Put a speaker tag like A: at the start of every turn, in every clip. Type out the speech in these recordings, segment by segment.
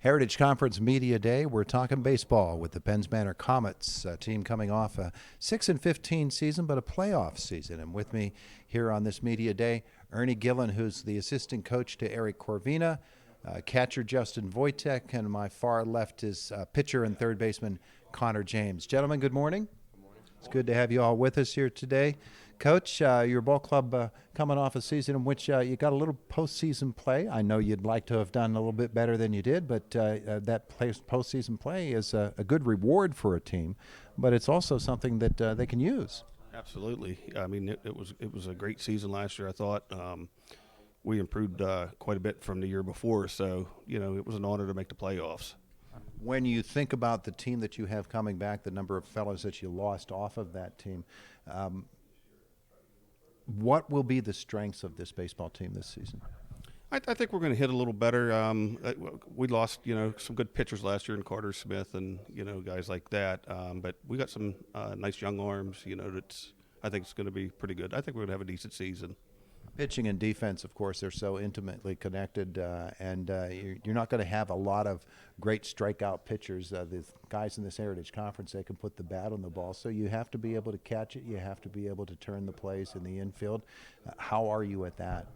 A: Heritage Conference Media Day. We're talking baseball with the Manor Comets, a team coming off a 6-15 season, but a playoff season. And with me here on this Media Day, Ernie Gillen, who's the assistant coach to Eric Corvina, catcher Justin Vojtek, and my far left is pitcher and third baseman Connor James. Gentlemen, good morning. Good morning. It's good to have you all with us here today. Coach, your ball club coming off a season in which you got a little postseason play. I know you'd like to have done a little bit better than you did, but that postseason play is a good reward for a team, but it's also something that they can use.
B: Absolutely. I mean, it was a great season last year, I thought. We improved quite a bit from the year before, so, it was an honor to make the playoffs.
A: When you think about the team that you have coming back, the number of fellows that you lost off of that team, what will be the strengths of this baseball team this season?
B: I think we're going to hit a little better. We lost, some good pitchers last year in Carter Smith and, guys like that. But we got some nice young arms, I think it's going to be pretty good. I think we're going to have a decent season.
A: Pitching and defense, of course, they're so intimately connected, and you're not going to have a lot of great strikeout pitchers. The guys in this Heritage Conference, they can put the bat on the ball, so you have to be able to catch it. You have to be able to turn the plays in the infield. How are you at that?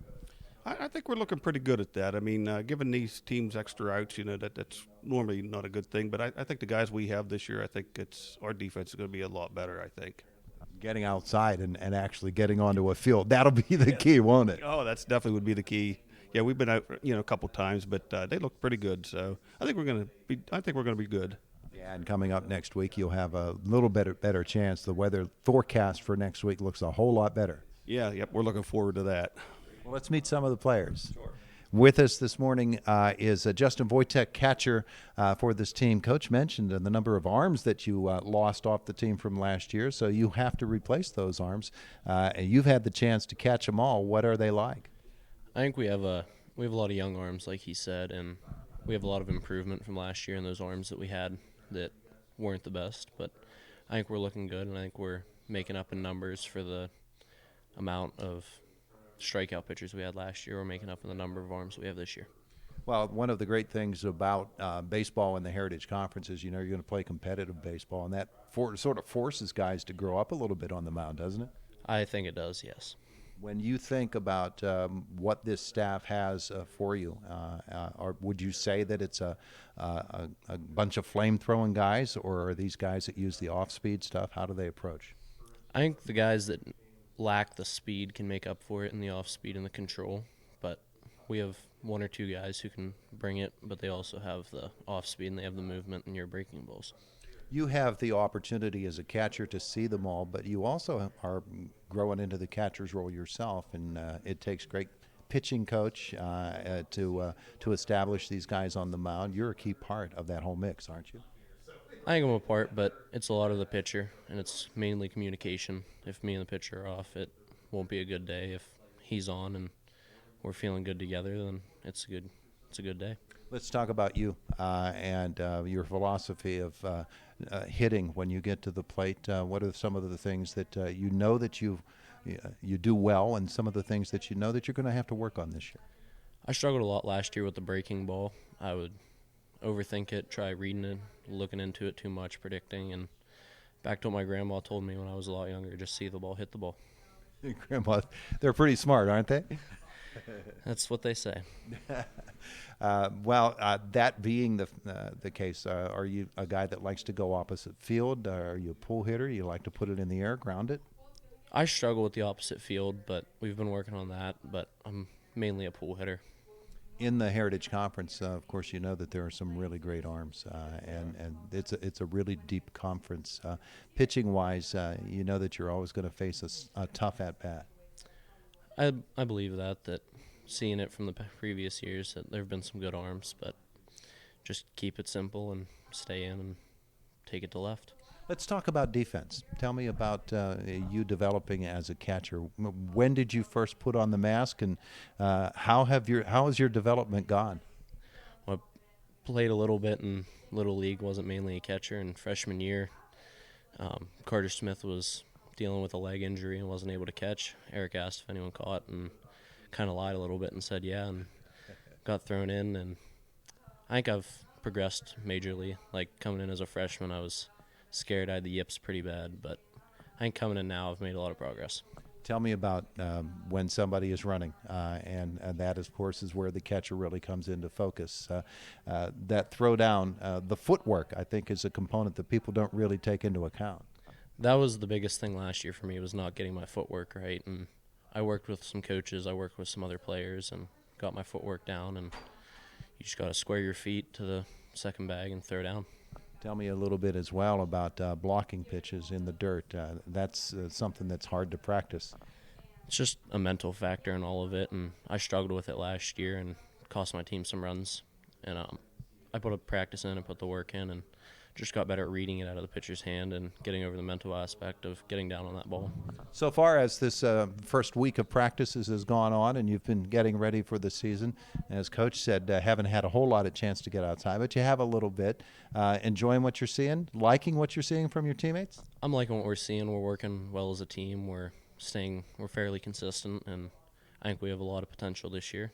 B: I think we're looking pretty good at that. I mean, giving these teams extra outs, that's normally not a good thing. But I think the guys we have this year, I think our defense is going to be a lot better, I think.
A: Getting outside and actually getting onto a field, that'll be the key, won't it?
B: Oh, that's definitely would be the key. Yeah, we've been out, a couple times, but they look pretty good. So I think we're going to be good.
A: Yeah, and coming up next week, you'll have a little better chance. The weather forecast for next week looks a whole lot better.
B: Yeah, we're looking forward to that.
A: Well, let's meet some of the players.
B: Sure.
A: With us this morning is Justin Vojtek, catcher for this team. Coach mentioned the number of arms that you lost off the team from last year, so you have to replace those arms. And you've had the chance to catch them all. What are they like?
C: I think we have a lot of young arms, like he said, and we have a lot of improvement from last year in those arms that we had that weren't the best. But I think we're looking good, and I think we're making up in numbers for the amount of strikeout pitchers we had last year. We're making up in the number of arms we have this year.
A: Well, one of the great things about baseball in the Heritage Conference is, you're going to play competitive baseball, and that sort of forces guys to grow up a little bit on the mound, doesn't it?
C: I think it does, yes.
A: When you think about what this staff has for you, or would you say that it's a bunch of flame-throwing guys, or are these guys that use the off-speed stuff? How do they approach?
C: I think the guys that lack the speed can make up for it in the off-speed and the control, but we have one or two guys who can bring it, but they also have the off-speed and they have the movement in your breaking balls.
A: You have the opportunity as a catcher to see them all, but you also are growing into the catcher's role yourself, and it takes great pitching coach to establish these guys on the mound. You're a key part of that whole mix, aren't you?
C: I think I'm a part, but it's a lot of the pitcher, and it's mainly communication. If me and the pitcher are off, it won't be a good day. If he's on and we're feeling good together, then it's a good day.
A: Let's talk about you and your philosophy of hitting when you get to the plate. What are some of the things that that you do well, and some of the things that that you're going to have to work on this year?
C: I struggled a lot last year with the breaking ball. I would overthink it, try reading it, looking into it too much, predicting, and back to what my grandma told me when I was a lot younger, just see the ball, hit the ball.
A: Grandma, they're pretty smart, aren't they?
C: That's what they say.
A: That being the case, are you a guy that likes to go opposite field? Are you a pull hitter? You like to put it in the air, ground it?
C: I struggle with the opposite field, but we've been working on that, but I'm mainly a pull hitter.
A: In the Heritage Conference, of course, that there are some really great arms, and it's a really deep conference. Pitching-wise, that you're always going to face a tough at-bat.
C: I believe that seeing it from the previous years, that there have been some good arms, but just keep it simple and stay in and take it to left.
A: Let's talk about defense. Tell me about you developing as a catcher. When did you first put on the mask, and how has your development gone?
C: Well, I played a little bit in Little League, wasn't mainly a catcher. In freshman year, Carter Smith was dealing with a leg injury and wasn't able to catch. Eric asked if anyone caught and kind of lied a little bit and said yeah, and got thrown in. And I think I've progressed majorly. Like coming in as a freshman, I was scared. I had the yips pretty bad, but I think coming in now, I've made a lot of progress.
A: Tell me about when somebody is running, and that, of course, is where the catcher really comes into focus. That throw down, the footwork, I think, is a component that people don't really take into account.
C: That was the biggest thing last year for me, was not getting my footwork right. And I worked with some coaches, I worked with some other players, and got my footwork down. And you just got to square your feet to the second bag and throw down.
A: Tell me a little bit as well about blocking pitches in the dirt. That's something that's hard to practice.
C: It's just a mental factor in all of it, and I struggled with it last year and cost my team some runs. And I put a practice in and put the work in, and just got better at reading it out of the pitcher's hand and getting over the mental aspect of getting down on that ball.
A: So far as this first week of practices has gone on and you've been getting ready for the season, as Coach said, haven't had a whole lot of chance to get outside, but you have a little bit. Enjoying what you're seeing? Liking what you're seeing from your teammates?
C: I'm liking what we're seeing. We're working well as a team. We're fairly consistent, and I think we have a lot of potential this year.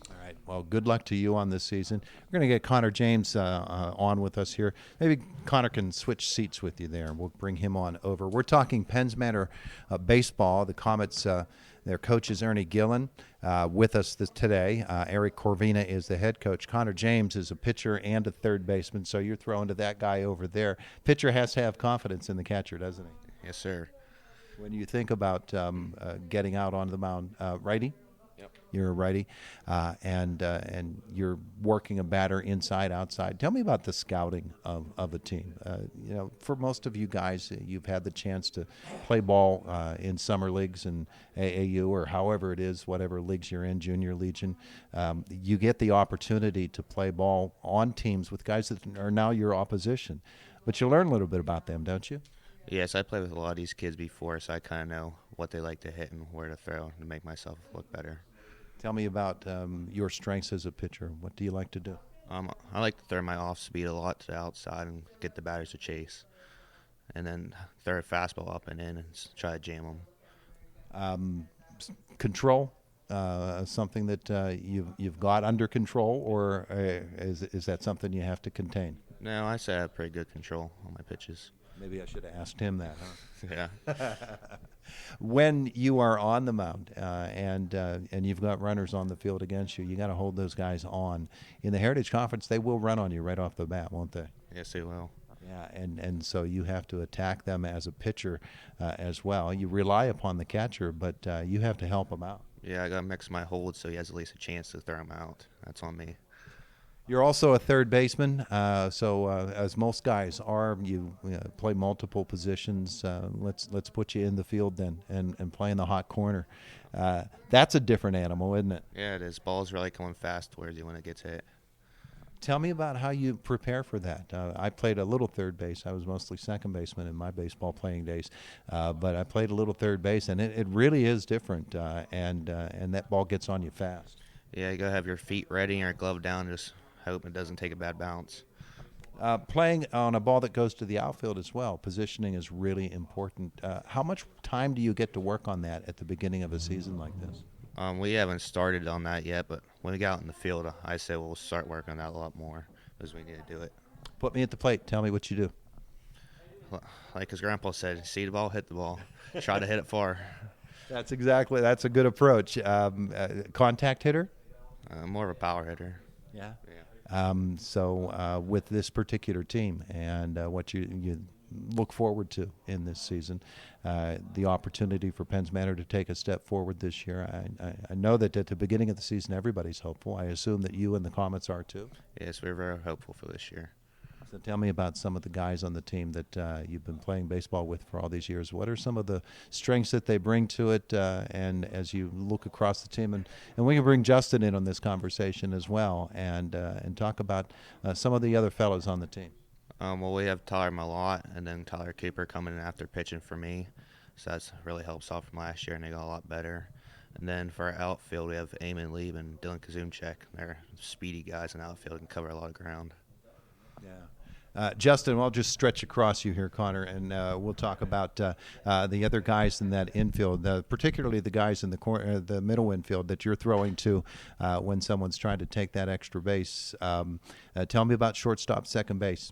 A: All right. Well, good luck to you on this season. We're going to get Connor James on with us here. Maybe Connor can switch seats with you there, and we'll bring him on over. We're talking Penns Manor baseball. The Comets, their coach is Ernie Gillen. With us today, Eric Corvina is the head coach. Connor James is a pitcher and a third baseman, so you're throwing to that guy over there. Pitcher has to have confidence in the catcher, doesn't he?
D: Yes, sir.
A: When you think about getting out onto the mound, righty?
D: Yep.
A: You're a righty, and you're working a batter inside, outside. Tell me about the scouting of a team. For most of you guys, you've had the chance to play ball in summer leagues and AAU or however it is, whatever leagues you're in, junior legion. You get the opportunity to play ball on teams with guys that are now your opposition. But you learn a little bit about them, don't you?
D: Yes, I played with a lot of these kids before, so I kind of know what they like to hit and where to throw to make myself look better.
A: Tell me about your strengths as a pitcher. What do you like to do?
D: I like to throw my off speed a lot to the outside and get the batters to chase, and then throw a fastball up and in and try to jam them.
A: Control, something that you've got under control, or is that something you have to contain?
D: No, I say I have pretty good control on my pitches.
A: Maybe I should have asked him that, huh?
D: Yeah.
A: When you are on the mound and you've got runners on the field against you, you got to hold those guys on. In the Heritage Conference, they will run on you right off the bat, won't they?
D: Yes, they will.
A: Yeah, and so you have to attack them as a pitcher as well. You rely upon the catcher, but you have to help them out.
D: Yeah, I got to mix my holds so he has at least a chance to throw him out. That's on me.
A: You're also a third baseman, so as most guys are, you play multiple positions. Let's put you in the field then and play in the hot corner. That's a different animal, isn't it?
D: Yeah, it is. Ball's really coming fast towards you when it gets hit.
A: Tell me about how you prepare for that. I played a little third base. I was mostly second baseman in my baseball playing days, but I played a little third base, and it really is different, and that ball gets on you fast.
D: Yeah, you got to have your feet ready and your glove down, just hope it doesn't take a bad bounce.
A: Playing on a ball that goes to the outfield as well, positioning is really important. How much time do you get to work on that at the beginning of a season like this?
D: We haven't started on that yet, but when we get out in the field, I say we'll start working on that a lot more because we need to do it.
A: Put me at the plate. Tell me what you do.
D: Like his grandpa said, see the ball, hit the ball. Try to hit it far.
A: That's a good approach. Contact hitter?
D: More of a power hitter.
A: Yeah.
D: Yeah.
A: So with this particular team and what you look forward to in this season, the opportunity for Penns Manor to take a step forward this year, I know that at the beginning of the season everybody's hopeful. I assume that you and the Comets are too.
D: Yes, we're very hopeful for this year.
A: So tell me about some of the guys on the team that you've been playing baseball with for all these years. What are some of the strengths that they bring to it? And as you look across the team, and we can bring Justin in on this conversation as well, and talk about some of the other fellows on the team.
D: Well, we have Tyler Malott and then Tyler Cooper coming in after pitching for me. So that's really helps off from last year, and they got a lot better. And then for our outfield, we have Eamon Lieb and Dylan Kazumchek. They're speedy guys in outfield and cover a lot of ground.
A: Yeah. Justin, I'll just stretch across you here, Connor, and we'll talk about the other guys in that infield, particularly the guys in the middle infield that you're throwing to when someone's trying to take that extra base. Tell me about shortstop, second base.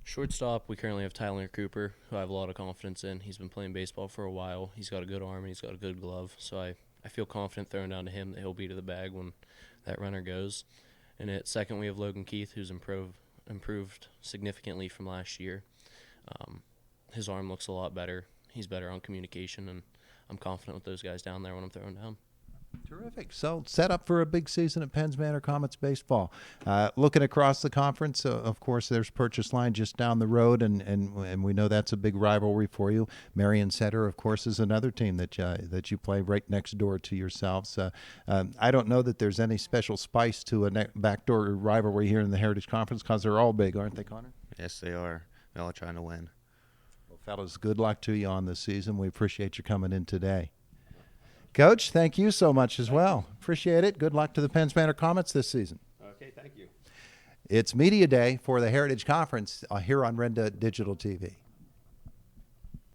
C: Shortstop, we currently have Tyler Cooper, who I have a lot of confidence in. He's been playing baseball for a while. He's got a good arm and he's got a good glove, so I feel confident throwing down to him that he'll be to the bag when that runner goes. And at second, we have Logan Keith, who's improved significantly from last year. His arm looks a lot better. He's better on communication, and I'm confident with those guys down there when I'm throwing down.
A: Terrific. So set up for a big season at Penns Manor Comets baseball. Looking across the conference, of course, there's Purchase Line just down the road, and we know that's a big rivalry for you. Marion Center, of course, is another team that you play right next door to yourselves. I don't know that there's any special spice to a backdoor rivalry here in the Heritage Conference because they're all big, aren't they, Connor?
D: Yes, they are. They're all trying to win.
A: Well, fellas, good luck to you on this season. We appreciate you coming in today. Coach, thank you so much as well. Appreciate it. Good luck to the Penns Manor Comets this season.
B: Okay, thank you.
A: It's Media Day for the Heritage Conference here on Renda Digital TV.